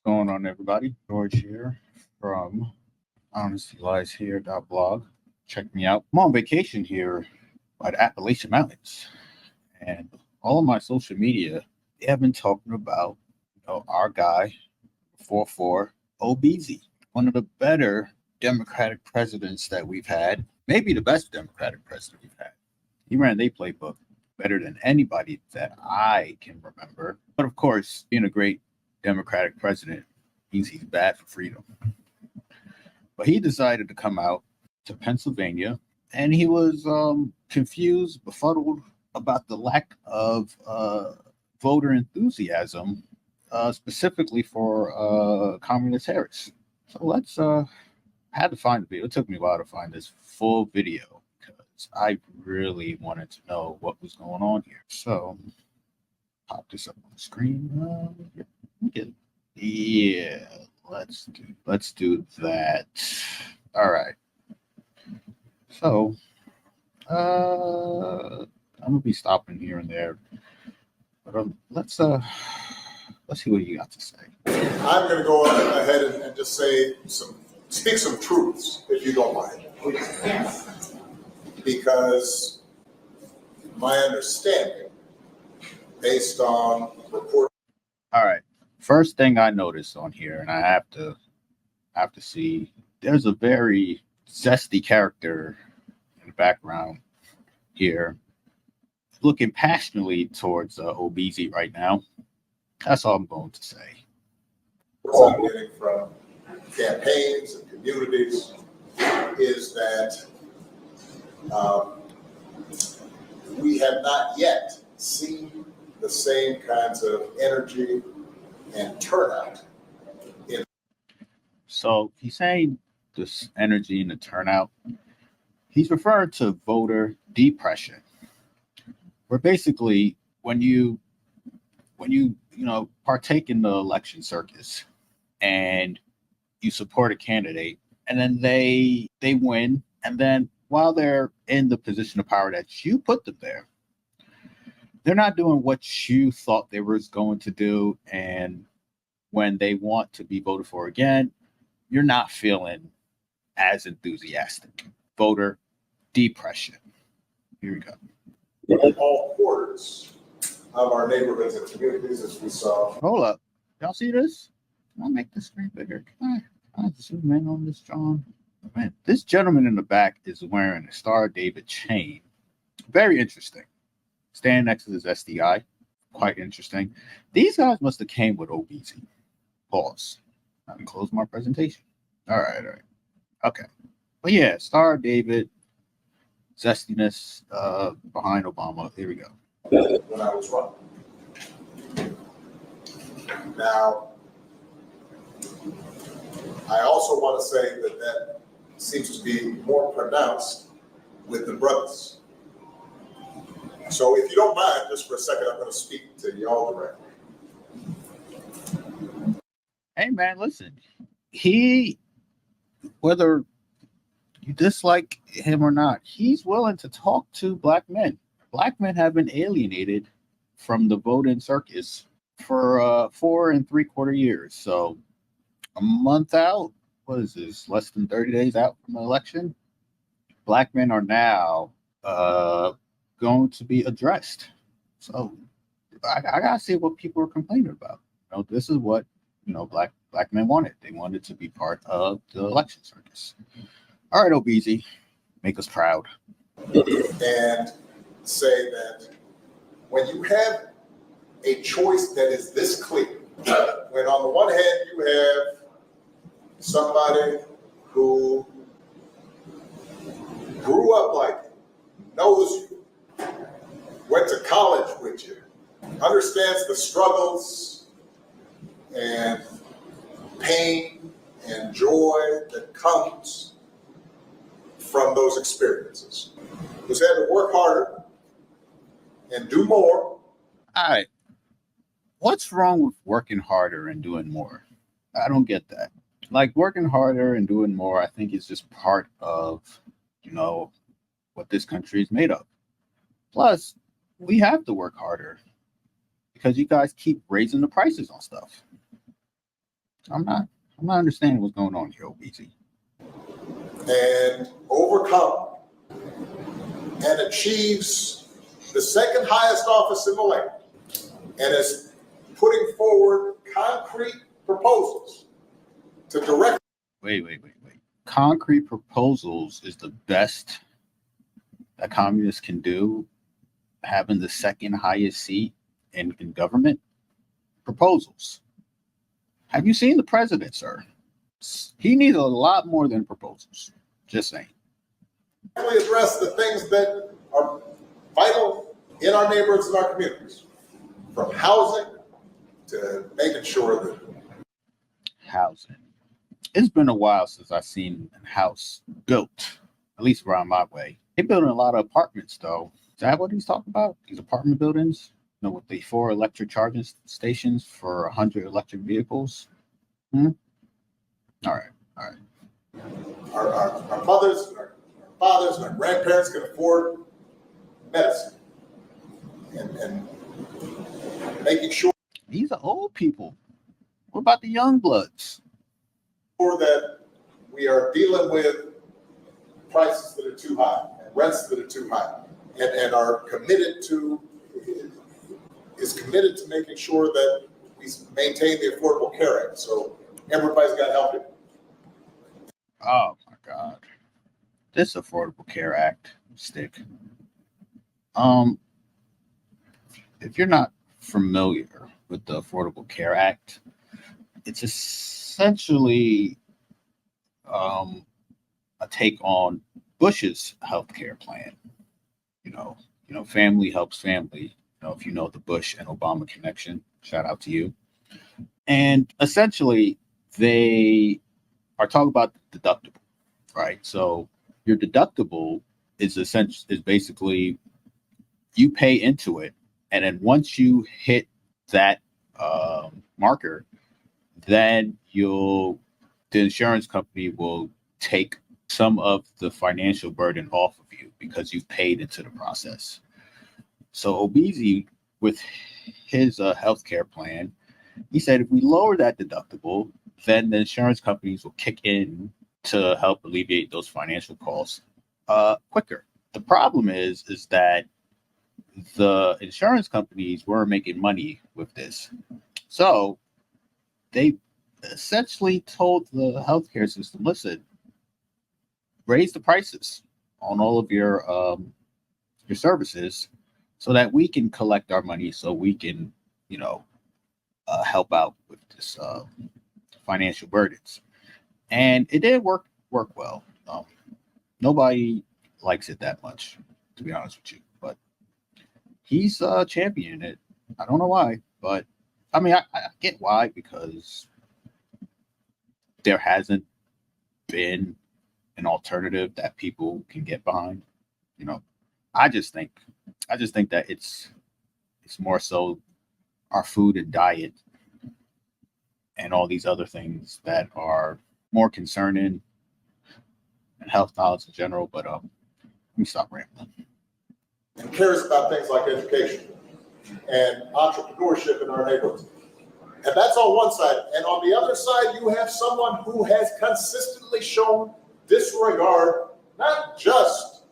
Going on, everybody? George here from honestylieshere.blog. Check me out. I'm on vacation here by the Appalachian Mountains, and all of my social media, they have been talking about our guy, 4-4 Obizi, one of the better Democratic presidents that we've had, maybe the best Democratic president we've had. He ran their playbook better than anybody that I can remember. But of course, being a great Democratic president means he's bad for freedom. But he decided to come out to Pennsylvania, and he was confused, befuddled about the lack of voter enthusiasm, specifically for Communist Harris. So let's had to find the video. It took me a while to find this full video because I really wanted to know what was going on here. So pop this up on the screen. Yeah, let's do that. All right. So I'm gonna be stopping here and there, but let's see what you got to say. I'm gonna go ahead and just speak some truths, if you don't mind. Yes. Because my understanding, based on report. All right. First thing I noticed on here, and I have to see, there's a very zesty character in the background here, looking passionately towards Obizi right now. That's all I'm going to say. What I'm getting from campaigns and communities is that we have not yet seen the same kinds of energy and turnout. So he's saying this energy and the turnout. He's referring to voter depression, where basically when you partake in the election circus and you support a candidate and then they win, and then while they're in the position of power that you put them there, they're not doing what you thought they were going to do, and when they want to be voted for again, you're not feeling as enthusiastic. Voter depression. Here we go. In all quarters of our neighborhoods and communities, as we saw. Hold up. Y'all see this? Can I make the screen bigger? Can I zoom in on this, John? Man, this gentleman in the back is wearing a Star David chain. Very interesting. Standing next to his SDI. Quite interesting. These guys must have came with Obizi. Pause. I can close my presentation. All right. Okay. But yeah, Star David, zestiness behind Obama. Here we go. When I was running. Now, I also want to say that seems to be more pronounced with the brothers. So if you don't mind, just for a second, I'm going to speak to y'all directly. Hey man, listen. Whether you dislike him or not, he's willing to talk to black men. Black men have been alienated from the voting circus for 4 3/4 years. So a month out, what is this? Less than 30 days out from the election. Black men are now going to be addressed. So I gotta see what people are complaining about. This is what black men wanted. They wanted to be part of the election circus. All right, Obizi, make us proud. And say that when you have a choice that is this clear, when on the one hand you have somebody who grew up like you, knows you, went to college with you, understands the struggles and pain and joy that comes from those experiences, who's had to work harder and do more. All right. What's wrong with working harder and doing more? I don't get that. Like, working harder and doing more, I think is just part of, what this country is made of. Plus, we have to work harder because you guys keep raising the prices on stuff. I'm not understanding what's going on here, OBZ. and overcome and achieves the second highest office in the land and is putting forward concrete proposals to direct. Wait. Concrete proposals is the best that communists can do, having the second highest seat in government. Proposals. Have you seen the president, sir? He needs a lot more than proposals. Just saying. Address the things that are vital in our neighborhoods and our communities, from housing to making sure that Housing. It's been a while since I've seen a house built, at least around my way. They're building a lot of apartments, though. Is that what he's talking about? These apartment buildings? You know, with the 4 electric charging stations for 100 electric vehicles? All right. our mothers, our fathers, and our grandparents can afford medicine, and making sure These are old people. What about the young bloods? that we are dealing with prices that are too high and rents that are too high, and are committed to making sure that we maintain the Affordable Care Act. So everybody's got help here. Oh my God. This Affordable Care Act stick. If you're not familiar with the Affordable Care Act, it's essentially a take on Bush's healthcare plan. You know, family helps family. You know, if you know the Bush and Obama connection, shout out to you. And essentially, they are talking about the deductible, right? So your deductible is basically you pay into it, and then once you hit that marker, then the insurance company will take some of the financial burden off of you because you've paid into the process. So Obeezy, with his healthcare plan, he said if we lower that deductible, then the insurance companies will kick in to help alleviate those financial costs quicker. The problem is that the insurance companies were making money with this. So they essentially told the healthcare system, listen, raise the prices on all of your services so that we can collect our money, so we can, help out with this financial burdens. And it did work well. Nobody likes it that much, to be honest with you. But he's championing it. I don't know why, but I mean, I get why, because there hasn't been an alternative that people can get behind. I just think that it's more so our food and diet and all these other things that are more concerning, and health knowledge in general. But let me stop rambling. And cares about things like education and entrepreneurship in our neighborhoods. And that's on one side. And on the other side, you have someone who has consistently shown disregard, not just.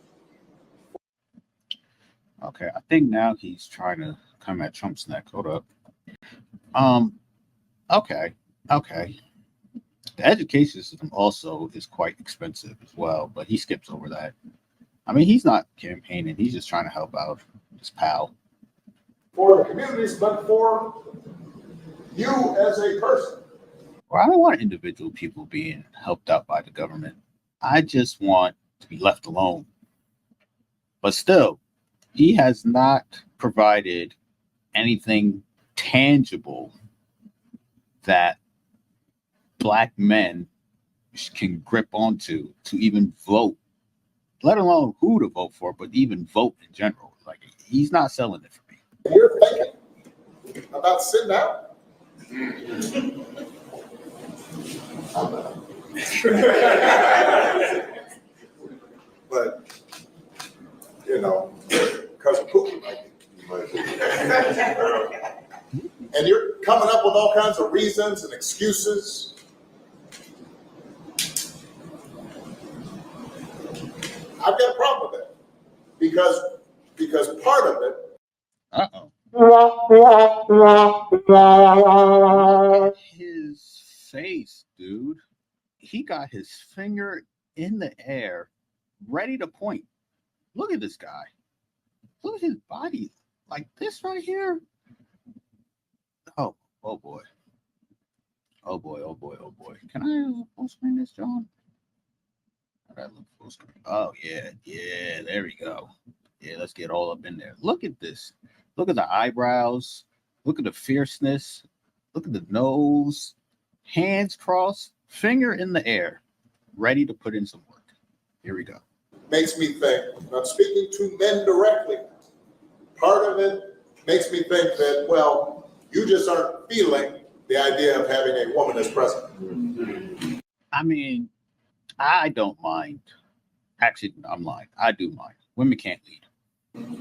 Okay, I think now he's trying to come at Trump's neck. Hold up. Okay. The education system also is quite expensive as well, but he skips over that. I mean, he's not campaigning. He's just trying to help out his pal. For the communities, but for you as a person. Well, I don't want individual people being helped out by the government. I just want to be left alone. But still, he has not provided anything tangible that Black men can grip onto to even vote, let alone who to vote for, but even vote in general. Like, he's not selling it for me. You're thinking about sitting out. But, because of Pookie might be. and you're coming up with all kinds of reasons and excuses. I've got a problem with that because part of it. Uh-oh. His face, dude. He got his finger in the air, ready to point. Look at this guy. Look at his body. Like this right here. Oh boy. Oh boy. Can I full screen this, John? How do I look full screen? Oh yeah, there we go. Yeah, let's get all up in there. Look at this. Look at the eyebrows. Look at the fierceness. Look at the nose. Hands crossed, finger in the air, ready to put in some work. Here we go. Makes me think, I'm speaking to men directly. Part of it makes me think that, well, you just aren't feeling the idea of having a woman as president. I mean, I don't mind. Actually, I'm lying. I do mind. Women can't lead.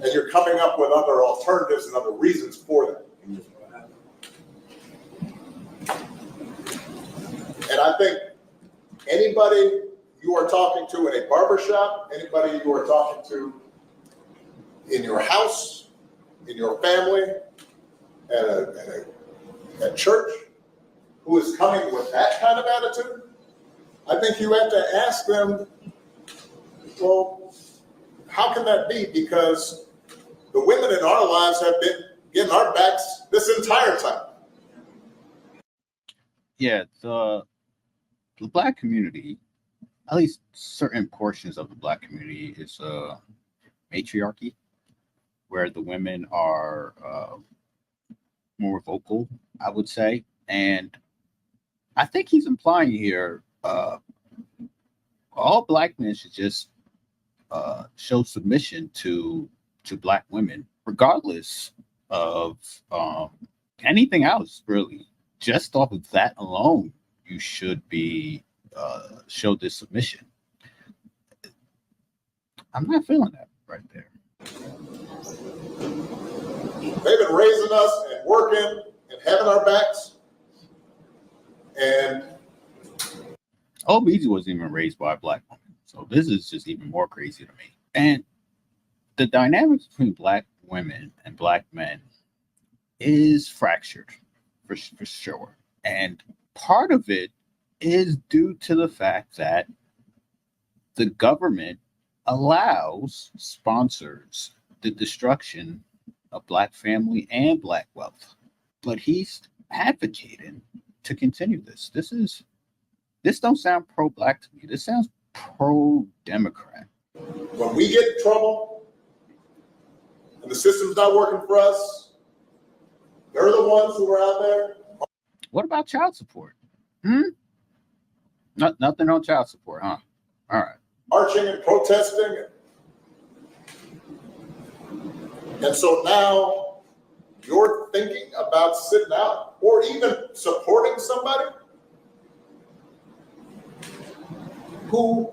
And you're coming up with other alternatives and other reasons for that. And I think anybody you are talking to in a barbershop, anybody you are talking to in your house, in your family, at church, who is coming with that kind of attitude, I think you have to ask them, well, how can that be? Because the women in our lives have been getting our backs this entire time. Yeah, the Black community, at least certain portions of the Black community, is matriarchy, where the women are more vocal, I would say. And I think he's implying here all Black men should just show submission to Black women, regardless of anything else, really. Just off of that alone, you should be show this submission. I'm not feeling that right there. They've been raising us and working and having our backs. And OBZ wasn't even raised by a Black woman. So this is just even more crazy to me. And the dynamics between Black women and Black men is fractured for sure. And part of it is due to the fact that the government sponsors the destruction of Black family and Black wealth. But he's advocating to continue this. This don't sound pro-Black to me. This sounds pro-Democrat. When we get in trouble and the system's not working for us, they're the ones who are out there. What about child support? Nothing on child support, huh? All right. Marching and protesting. And so now you're thinking about sitting out or even supporting somebody who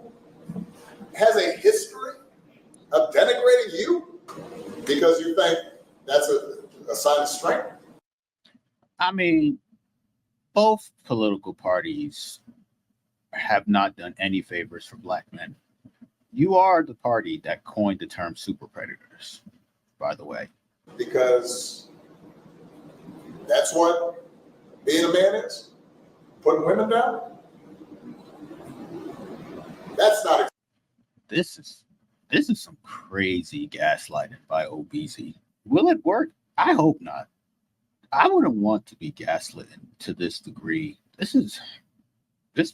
has a history of denigrating you because you think that's a sign of strength. I mean, both political parties have not done any favors for Black men. You are the party that coined the term super predators, by the way. Because that's what being a man is. Putting women down. That's not. This is some crazy gaslighting by OBZ. Will it work? I hope not. I wouldn't want to be gaslit to this degree. This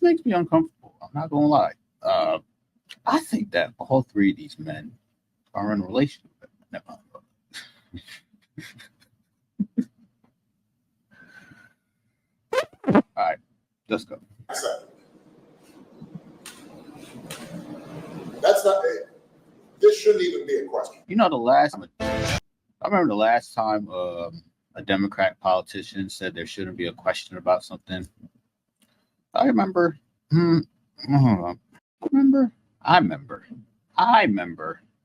makes me uncomfortable. I'm not gonna lie. I think that all three of these men are in a relationship. Never mind. All right, let's go. That's not. This shouldn't even be a question. You know, I remember the last time a Democrat politician said there shouldn't be a question about something. I remember. I remember.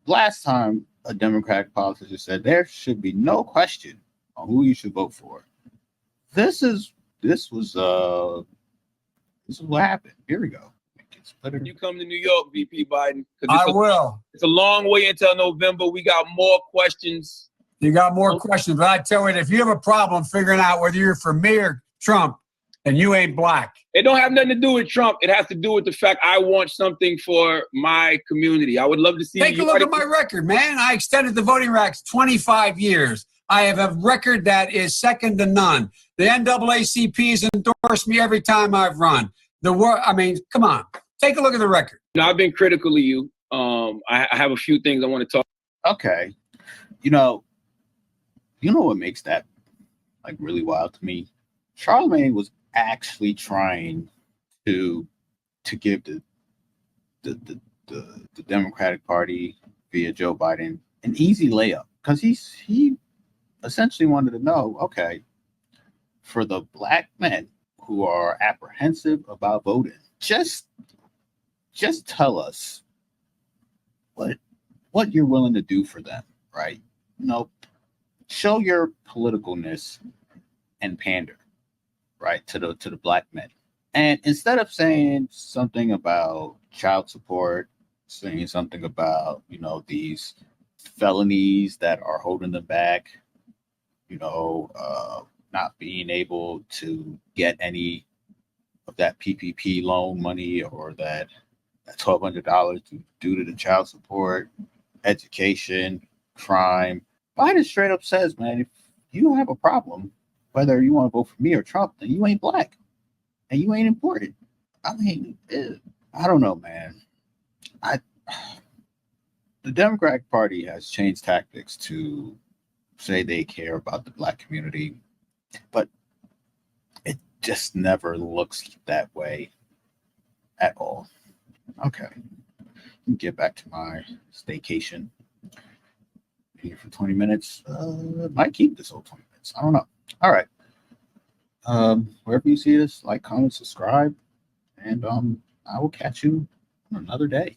Last time a Democratic politician said there should be no question on who you should vote for. this is what happened. Here we go. You come to New York, VP Biden. I will. It's a long way until November. We got more questions. You got more questions, but I tell you, if you have a problem figuring out whether you're for me or Trump, then you ain't black. It don't have nothing to do with Trump. It has to do with the fact I want something for my community. I would love to see. Take a look at my record, man. I extended the voting rights 25 years. I have a record that is second to none. The NAACP has endorsed me every time I've run. I mean, come on. Take a look at the record. I've been critical of you. I have a few things I want to talk. Okay. You know what makes that like really wild to me? Charlemagne was actually trying to give the Democratic Party via Joe Biden an easy layup, because he essentially wanted to know, okay, for the black men who are apprehensive about voting, just tell us what you're willing to do for them, right? Show your politicalness and pander, right, to the black men. And instead of saying something about child support, saying something about, these felonies that are holding them back, not being able to get any of that PPP loan money or that $1,200 due to the child support, education, crime. Biden straight up says, man, if you don't have a problem, whether you want to vote for me or Trump, then you ain't black and you ain't important. I mean, I don't know, man. The Democratic Party has changed tactics to say they care about the black community, but it just never looks that way at all. Okay, get back to my staycation here for 20 minutes. Might keep this whole 20 minutes. I don't know. All right. Wherever you see this, like, comment, subscribe, and I will catch you on another day.